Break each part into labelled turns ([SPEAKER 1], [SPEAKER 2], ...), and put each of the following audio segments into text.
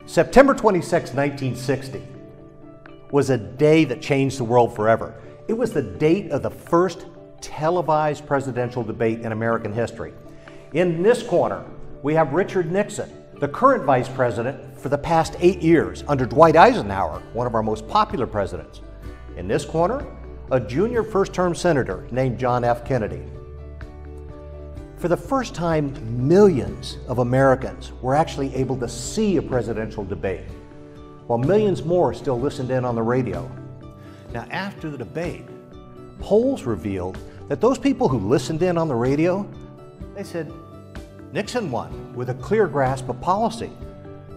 [SPEAKER 1] September 26, 1960 was a day that changed the world forever. It was the date of the first televised presidential debate in American history. In this corner, we have Richard Nixon, the current vice president for the past 8 years under Dwight Eisenhower, one of our most popular presidents. In this corner, a junior first-term senator named John F. Kennedy. For the first time, millions of Americans were actually able to see a presidential debate, while millions more still listened in on the radio. Now, after the debate, polls revealed that those people who listened in on the radio, they said Nixon won with a clear grasp of policy.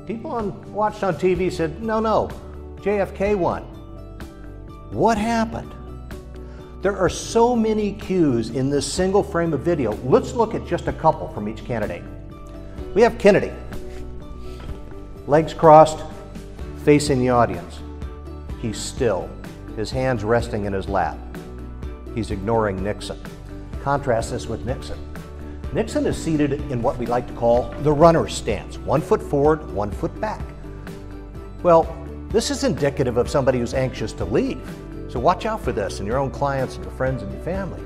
[SPEAKER 1] People watched on TV said, no, JFK won. What happened? There are so many cues in this single frame of video. Let's look at just a couple from each candidate. We have Kennedy, legs crossed, facing the audience. He's still, his hands resting in his lap. He's ignoring Nixon. Contrast this with Nixon. Nixon is seated in what we like to call the runner's stance, 1 foot forward, 1 foot back. Well, this is indicative of somebody who's anxious to leave. So watch out for this in your own clients and your friends and your family.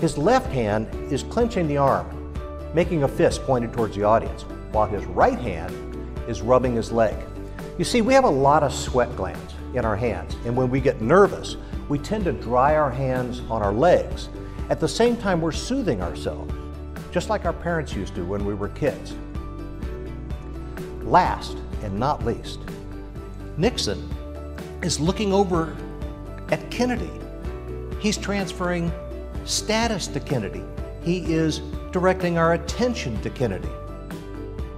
[SPEAKER 1] His left hand is clenching the arm, making a fist pointed towards the audience, while his right hand is rubbing his leg. You see, we have a lot of sweat glands in our hands, and when we get nervous, we tend to dry our hands on our legs. At the same time, we're soothing ourselves, just like our parents used to when we were kids. Last and not least, Nixon is looking over at Kennedy. He's transferring status to Kennedy. He is directing our attention to Kennedy.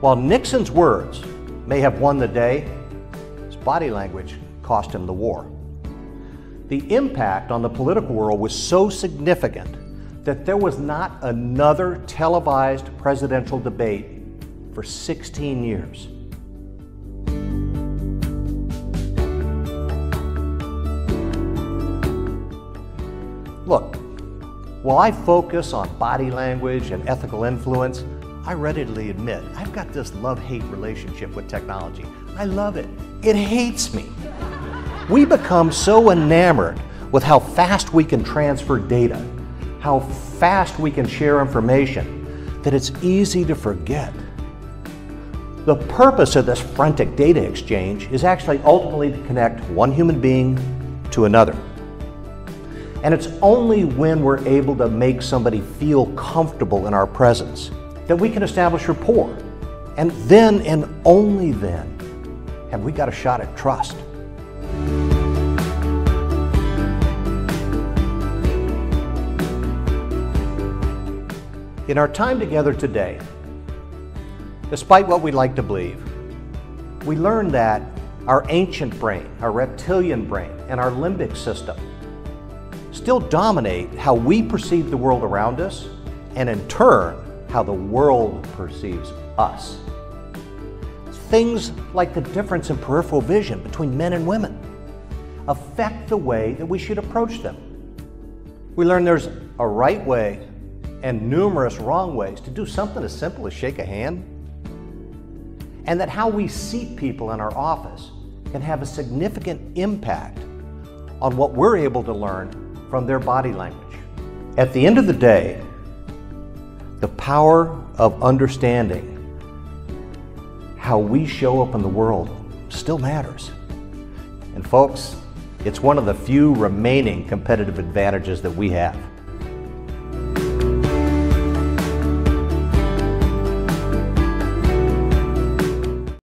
[SPEAKER 1] While Nixon's words may have won the day, his body language cost him the war. The impact on the political world was so significant that there was not another televised presidential debate for 16 years. Look, while I focus on body language and ethical influence, I readily admit I've got this love-hate relationship with technology. I love it. It hates me. We become so enamored with how fast we can transfer data, how fast we can share information, that it's easy to forget. The purpose of this frantic data exchange is actually ultimately to connect one human being to another. And it's only when we're able to make somebody feel comfortable in our presence that we can establish rapport. And then, and only then, have we got a shot at trust. In our time together today, despite what we like to believe, we learned that our ancient brain, our reptilian brain, and our limbic system still dominate how we perceive the world around us, and in turn, how the world perceives us. Things like the difference in peripheral vision between men and women affect the way that we should approach them. We learn there's a right way and numerous wrong ways to do something as simple as shake a hand, and that how we seat people in our office can have a significant impact on what we're able to learn from their body language. At the end of the day, the power of understanding how we show up in the world still matters. And folks, it's one of the few remaining competitive advantages that we have.